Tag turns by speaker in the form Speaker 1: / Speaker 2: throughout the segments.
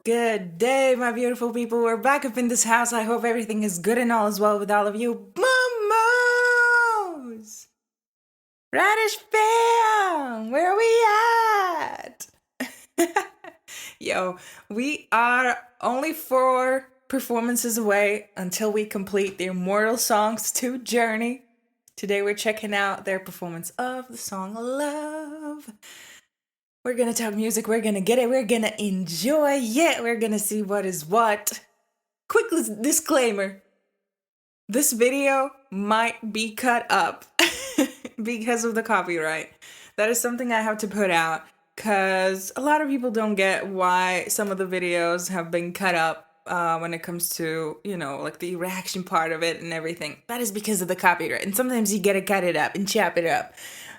Speaker 1: good day, my beautiful people. We're back up in this house. I hope everything is good and all is well with all of you. Momos! Radish fam! Where are we at? Yo, we are only 4 performances away until we complete the Immortal Songs 2 journey. Today we're checking out their performance of the song Love. We're gonna talk music, we're gonna get it, we're gonna enjoy it, we're gonna see what is what. Quick disclaimer, this video might be cut up because of the copyright. That is something I have to put out because a lot of people don't get why some of the videos have been cut up when it comes to, you know, like the reaction part of it and everything. That is because of the copyright, and sometimes you gotta cut it up and chop it up.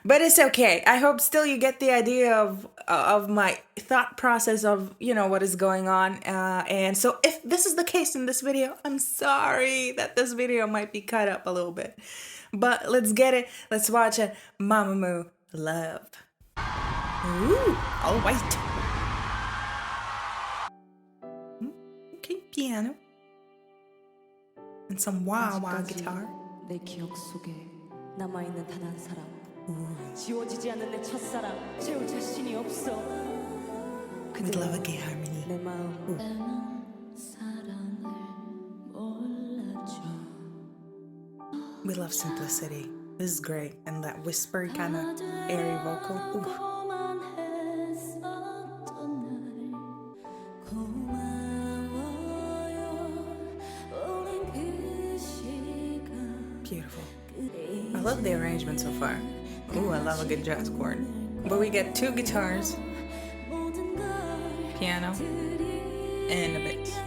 Speaker 1: But it's okay. I hope still you get the idea of my thought process of, you know, what is going on. And so if this is the case in this video, I'm sorry that this video might be cut up a little bit. But let's get it. Let's watch it. MAMAMOO, Love. Ooh, all white. Okay, piano. And some wah-wah guitar.
Speaker 2: 내 기억 속에 남아있는 단 한 사람. 지워지지 않는 내 첫사랑 채울 자신이 없어.
Speaker 1: I love a gay harmony.
Speaker 2: 내 마음 사랑을 몰라줘.
Speaker 1: We love simplicity. This is great. And that whispery kind of airy vocal. Ooh. Beautiful. I love the arrangement so far. Ooh, I love a good jazz chord. But we get 2 guitars, piano, and a bass.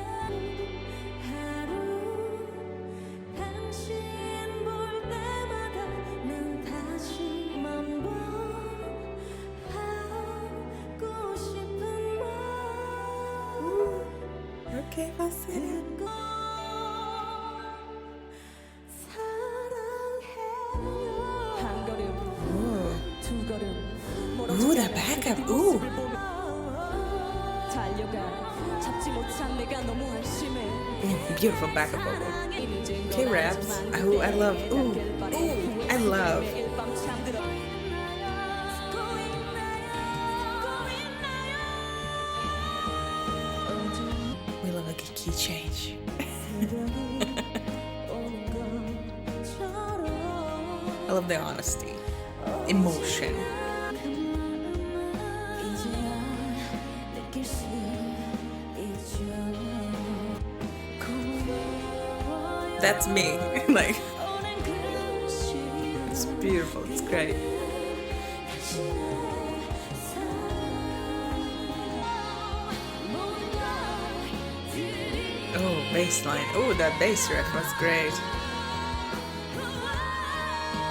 Speaker 1: Okay, that's it. Ooh, that backup. Ooh. Beautiful backup vocal. Okay, raps. Ooh, I love. Ooh, I love. We love a good key change. I love the honesty, emotion. That's me. Like, it's beautiful. It's great. Oh, bass line. Oh, that bass riff was great.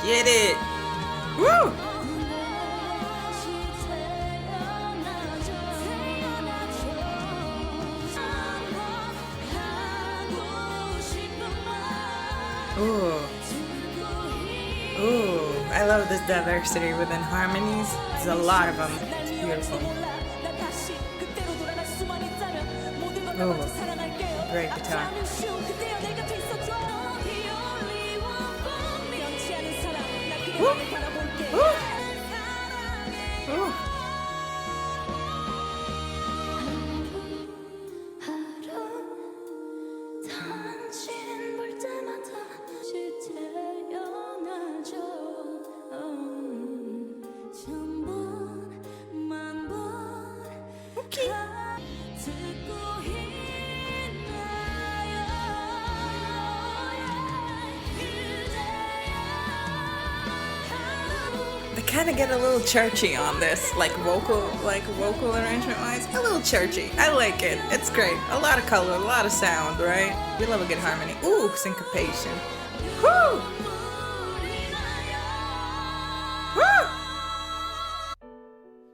Speaker 1: Get it. Woo! Ooh. Ooh. I love this diversity within harmonies. There's a lot of them. It's beautiful. Ooh. Great guitar. Ooh. Ooh. Ooh. They kind of get a little churchy on this, like vocal arrangement wise, a little churchy. I like it. It's great. A lot of color, a lot of sound, right? We love a good harmony. Ooh, syncopation. Woo! Woo!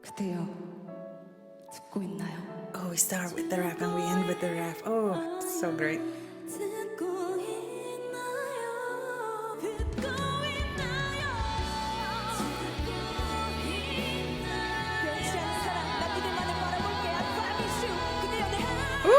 Speaker 2: 그대여 듣고 있나요?
Speaker 1: Oh, we start with the rap and we end with the rap. Oh, so great. Woo!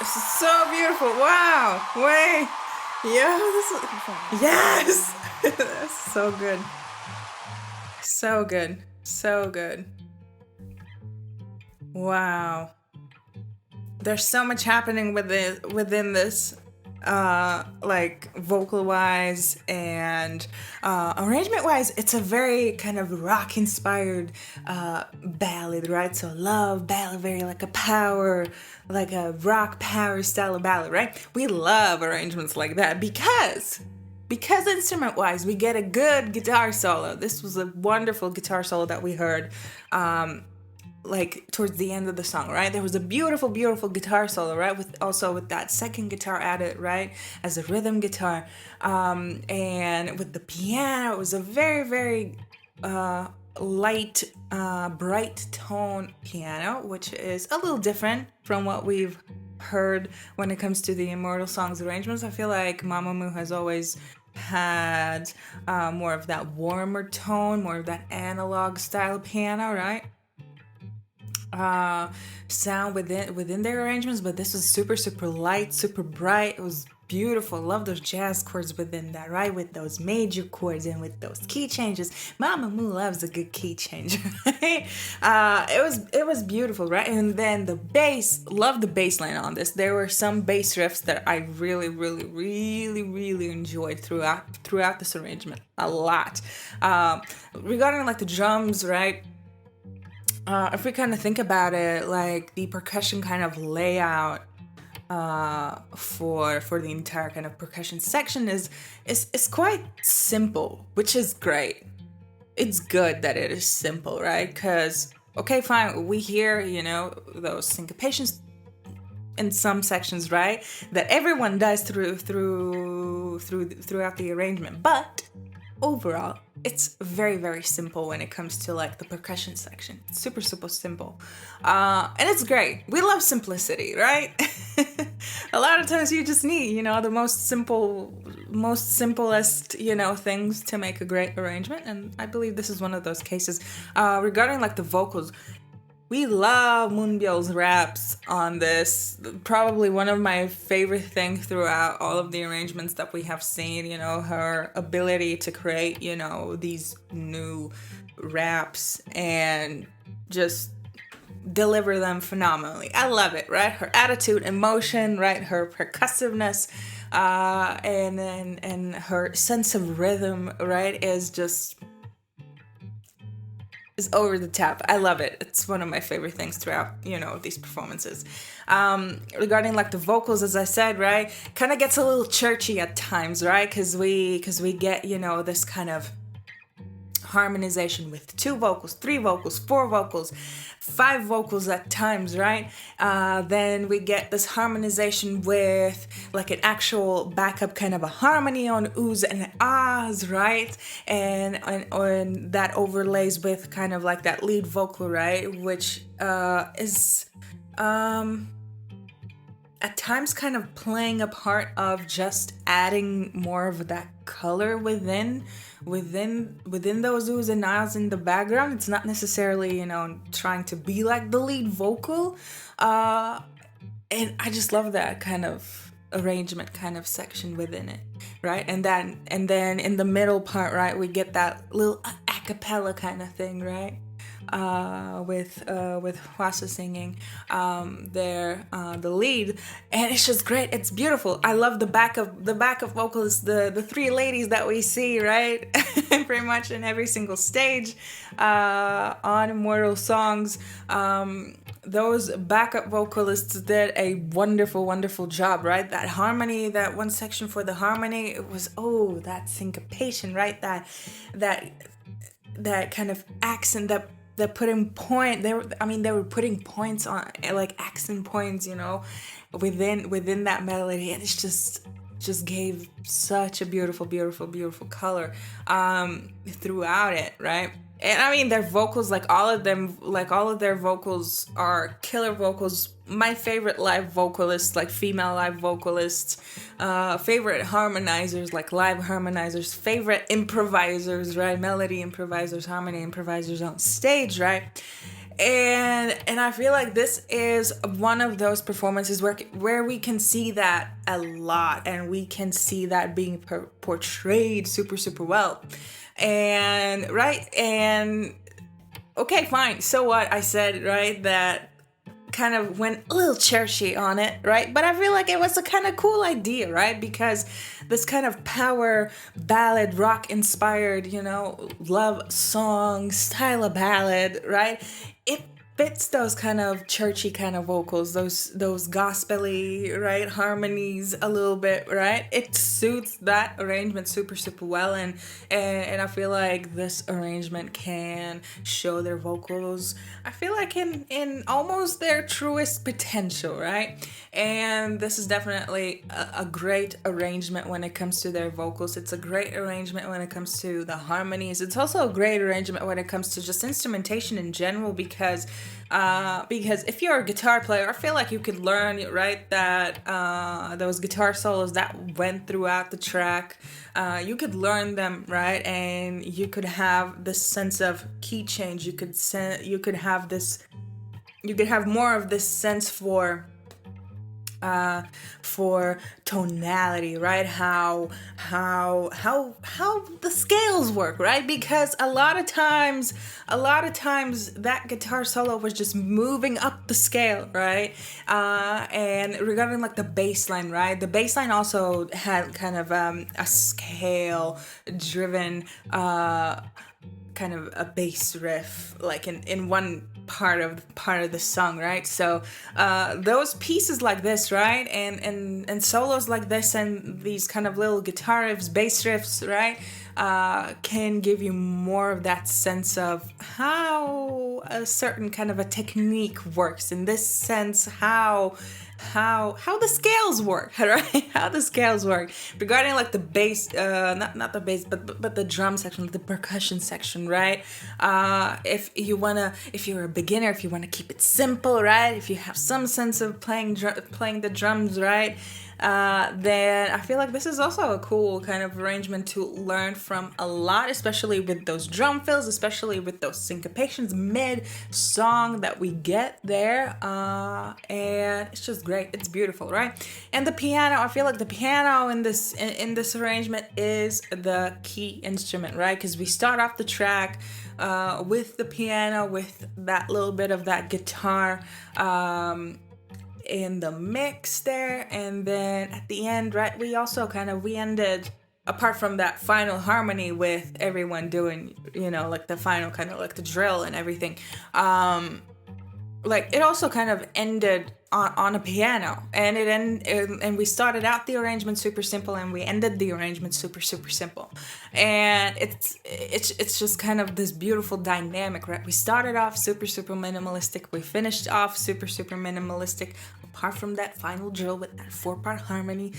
Speaker 1: This is so beautiful. Wow. Wait. Yeah, this is, yes. That's so good. So good. So good. Wow. There's so much happening within this, like vocal wise and arrangement wise. It's a very kind of rock inspired ballad, right? So love ballad, very like a rock power style of ballad, right? We love arrangements like that because instrument wise we get a good guitar solo. This was a wonderful guitar solo that we heard like towards the end of the song, right? There was a beautiful guitar solo, right? With that second guitar added, right, as a rhythm guitar, and with the piano, it was a very light, bright tone piano, which is a little different from what we've heard when it comes to the Immortal Songs arrangements. I feel like MAMAMOO has always had more of that warmer tone, more of that analog style piano, right? Sound within their arrangements, but this was super light, super bright. It was beautiful. Love those jazz chords within that, right? With those major chords and with those key changes. MAMAMOO loves a good key change, right? It was beautiful, right? And then the bass, love the bass line on this. There were some bass riffs that I really enjoyed throughout this arrangement a lot. Regarding like the drums, right? If we kind of think about it, like the percussion kind of layout for the entire kind of percussion section is quite simple, which is great. It's good that it is simple, right? Because okay, fine, we hear, you know, those syncopations in some sections, right, that everyone does throughout the arrangement, but overall it's very simple when it comes to like the percussion section. It's super simple, and it's great. We love simplicity, right? A lot of times you just need, you know, the most simplest, you know, things to make a great arrangement, and I believe this is one of those cases. Regarding like the vocals, we love Moonbyul's raps on this. Probably one of my favorite things throughout all of the arrangements that we have seen, you know, her ability to create, you know, these new raps and just deliver them phenomenally. I love it, right? Her attitude, emotion, right? Her percussiveness, and her sense of rhythm, right, is over the top. I love it. It's one of my favorite things throughout, you know, these performances. Regarding like the vocals, as I said, right, kind of gets a little churchy at times, right? Because we get, you know, this kind of harmonization with 2 vocals, 3 vocals, 4 vocals, 5 vocals at times, right? Then we get this harmonization with like an actual backup kind of a harmony on oohs and ahs, right? And that overlays with kind of like that lead vocal, right? Which is at times kind of playing a part of just adding more of that color within those oohs and ahs in the background. It's not necessarily, you know, trying to be like the lead vocal, and I just love that kind of arrangement kind of section within it, right? And then in the middle part, right, we get that little a cappella kind of thing, right? With Hwasa singing the lead, and it's just great. It's beautiful. I love the backup vocals, the 3 ladies that we see, right? Pretty much in every single stage on Immortal Songs. Those backup vocalists did a wonderful job, right? That harmony, that one section for the harmony, it was, oh, that syncopation, right? That kind of accent, that putting point, they were putting points on, like accent points, you know, within that melody, and it's just gave such a beautiful color throughout it, right? And I mean, their vocals, like all of their vocals are killer vocals. My favorite live vocalists, like female live vocalists, favorite harmonizers, like live harmonizers, favorite improvisers, right? Melody improvisers, harmony improvisers on stage, right? And I feel like this is one of those performances where we can see that a lot, and we can see that being portrayed super super well. And right, and okay, fine, so what, I said, right, that kind of went a little churchy on it, right? But I feel like it was a kind of cool idea, right? Because this kind of power ballad, rock inspired, love song style of ballad, right? It fits those kind of churchy kind of vocals, those gospely, right, harmonies a little bit, right? It suits that arrangement super super well, and I feel like this arrangement can show their vocals, I feel like, in almost their truest potential, right? And this is definitely a great arrangement when it comes to their vocals. It's a great arrangement when it comes to the harmonies. It's also a great arrangement when it comes to just instrumentation in general, because if you're a guitar player, I feel like you could learn, right, that those guitar solos that went throughout the track, you could learn them, right, and you could have this sense of key change. You could have more of this sense for tonality, right? How the scales work, right? Because a lot of times that guitar solo was just moving up the scale, right? And regarding like the bass line, right? The bass line also had kind of a scale driven kind of a bass riff, like in one part of the song, right? So those pieces like this, right, and solos like this, and these kind of little guitar riffs, bass riffs, right, can give you more of that sense of how a certain kind of a technique works. In this sense, how the scales work, right? How the scales work regarding like the bass, not the bass, but the drum section, the percussion section, right? If you're a beginner, if you want to keep it simple, right? If you have some sense of playing the drums, right? Then I feel like this is also a cool kind of arrangement to learn from a lot, especially with those drum fills, especially with those syncopations mid-song that we get there. And it's just great. It's beautiful, right? And the piano, I feel like the piano in this arrangement is the key instrument, right? Because we start off the track with the piano, with that little bit of that guitar in the mix there, and then at the end, right, we ended, apart from that final harmony with everyone doing, like the final kind of like the drill and everything, like it also kind of ended on a piano, and and we started out the arrangement super simple, and we ended the arrangement super super simple, and it's just kind of this beautiful dynamic, right? We started off super super minimalistic, we finished off super super minimalistic, apart from that final drill with that 4-part harmony,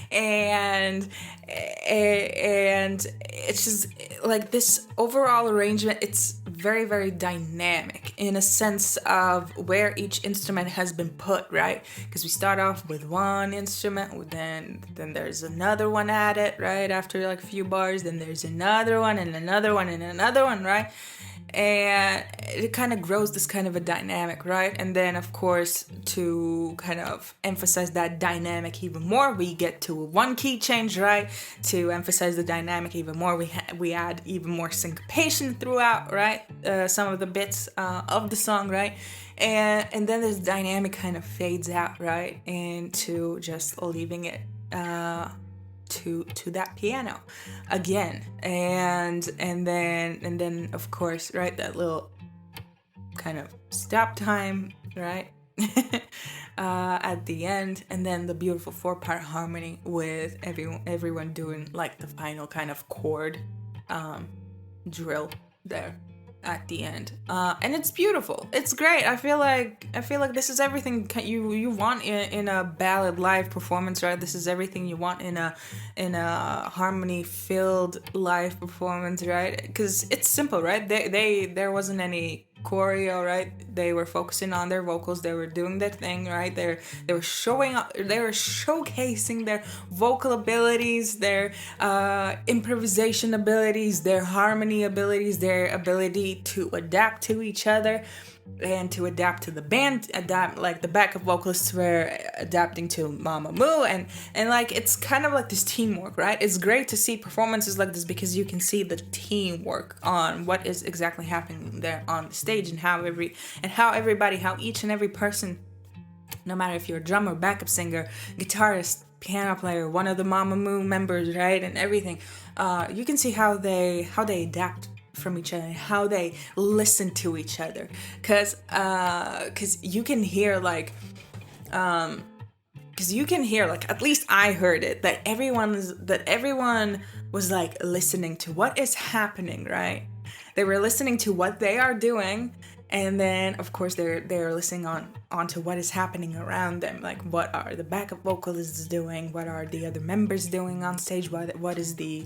Speaker 1: and it's just like this overall arrangement. It's very very dynamic in a sense of where each instrument has been put, right? Because we start off with one instrument, then there's another one added, right, after like a few bars, then there's another one and another one and another one, right? And it kind of grows this kind of a dynamic, right? And then of course, to kind of emphasize that dynamic even more, we get to one key change, right? To emphasize the dynamic even more, we add even more syncopation throughout, right? Some of the bits of the song, right? And then this dynamic kind of fades out, right, into just leaving it to that piano again, and then of course, right, that little kind of stop time, right, at the end, and then the beautiful 4-part harmony with everyone doing like the final kind of chord drill there at the end, and it's beautiful. It's great. I feel like this is everything you want in a ballad live performance, right? This is everything you want in a harmony filled live performance, right? Because it's simple, right? There wasn't any choreo, right? They were focusing on their vocals. They were doing their thing, right? They were showing up. They were showcasing their vocal abilities, their improvisation abilities, their harmony abilities, their ability to adapt to each other and to adapt to the band, adapt, like the backup vocalists were adapting to MAMAMOO, and like it's kind of like this teamwork, right? It's great to see performances like this because you can see the teamwork on what is exactly happening there on the stage, and how each and every person, no matter if you're a drummer, backup singer, guitarist, piano player, one of the MAMAMOO members, right, and everything, you can see how they adapt from each other, how they listen to each other, because you can hear like at least I heard it, that everyone was like listening to what is happening, right? They were listening to what they are doing, and then of course they're listening onto what is happening around them, like what are the backup vocalists doing, what are the other members doing on stage, what is the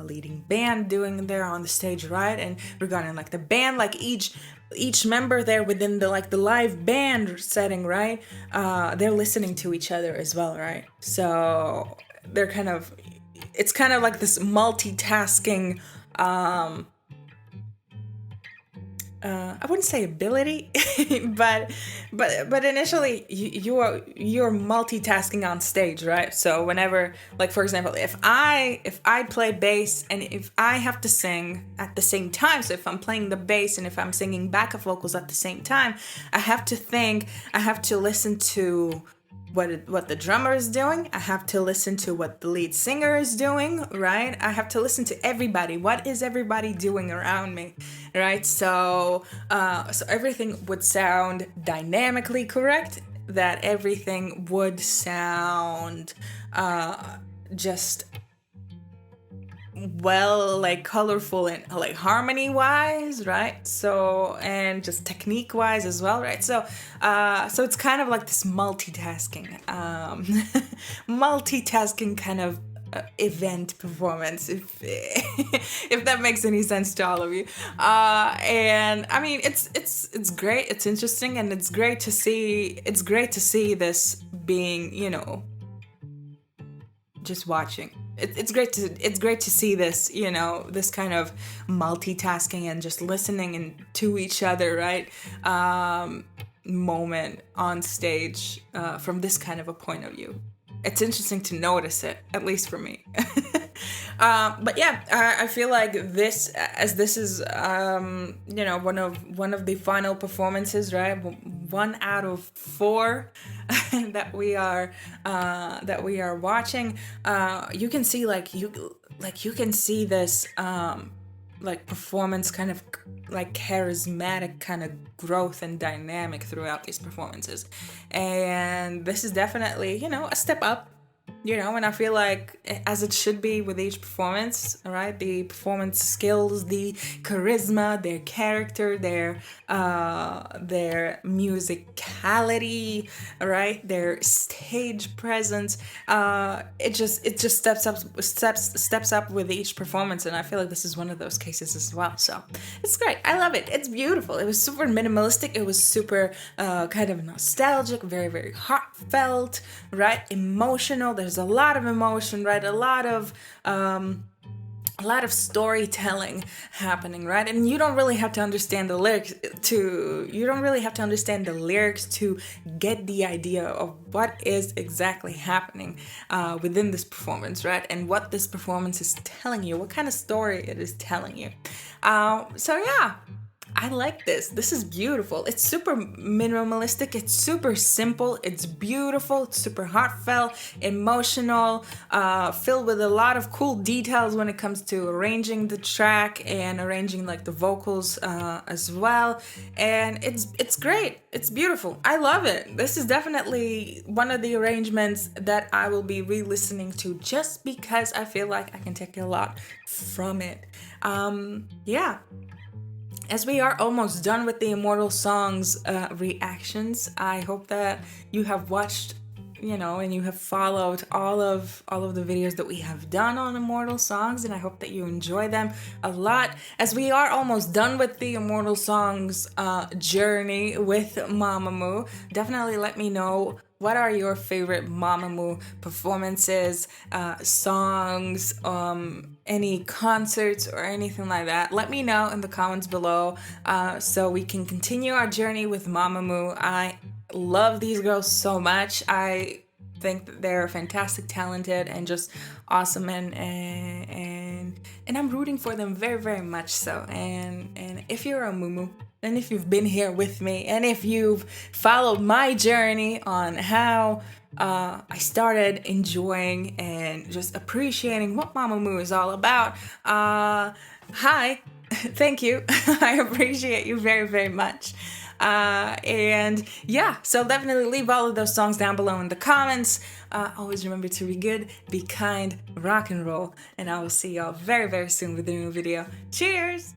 Speaker 1: leading band doing there on the stage, right? And regarding like the band, like each member there within the live band setting, right? They're listening to each other as well, right? So it's kind of like this multitasking, I wouldn't say ability, but initially you're multitasking on stage, right? So whenever, like for example, if I play bass and if I have to sing at the same time, so if I'm playing the bass and if I'm singing backup vocals at the same time, I have to listen to what the drummer is doing. I have to listen to what the lead singer is doing, right? I have to listen to everybody. What is everybody doing around me, right? So everything would sound dynamically correct. That everything would sound just well, like colorful and like harmony wise, right? So, and just technique wise as well, right? So it's kind of like this multitasking multitasking kind of event performance, if that makes any sense to all of you. And I mean, it's great, it's interesting, and it's great to see this being, just watching. It's great to see this, this kind of multitasking and just listening to each other, right? Moment on stage from this kind of a point of view. It's interesting to notice it, at least for me. But yeah, I feel like this is one of the final performances, right? 1 out of 4 that we are watching. You can see you can see this performance kind of like charismatic kind of growth and dynamic throughout these performances, and this is definitely a step up. And I feel like, as it should be with each performance, right? The performance skills, the charisma, their character, their musicality, right? Their stage presence. It just steps up with each performance, and I feel like this is one of those cases as well. So it's great. I love it. It's beautiful. It was super minimalistic. It was super kind of nostalgic, very, very heartfelt, right? Emotional. There's a lot of emotion, right? A lot of storytelling happening, right? And you don't really have to understand the lyrics to get the idea of what is exactly happening within this performance, right? And what this performance is telling you, what kind of story it is telling you. So yeah, I like this. This is beautiful. It's super minimalistic. It's super simple. It's beautiful. It's super heartfelt, emotional, filled with a lot of cool details when it comes to arranging the track and arranging like the vocals as well. And it's great. It's beautiful. I love it. This is definitely one of the arrangements that I will be re-listening to just because I feel like I can take a lot from it. Yeah. As we are almost done with the Immortal Songs reactions, I hope that you have watched and you have followed all of the videos that we have done on Immortal Songs, and I hope that you enjoy them a lot. As we are almost done with the Immortal Songs journey with MAMAMOO, definitely let me know, what are your favorite MAMAMOO performances, songs, any concerts or anything like that? Let me know in the comments below, so we can continue our journey with MAMAMOO. I love these girls so much. I think that they're fantastic, talented, and just awesome, and I'm rooting for them very, very much so. And if you're a Mumu, and if you've been here with me, and if you've followed my journey on how I started enjoying and just appreciating what MAMAMOO is all about, hi, thank you. I appreciate you very, very much. And yeah, so definitely leave all of those songs down below in the comments. Always remember to be good, be kind, rock and roll, and I will see y'all very, very soon with a new video. Cheers!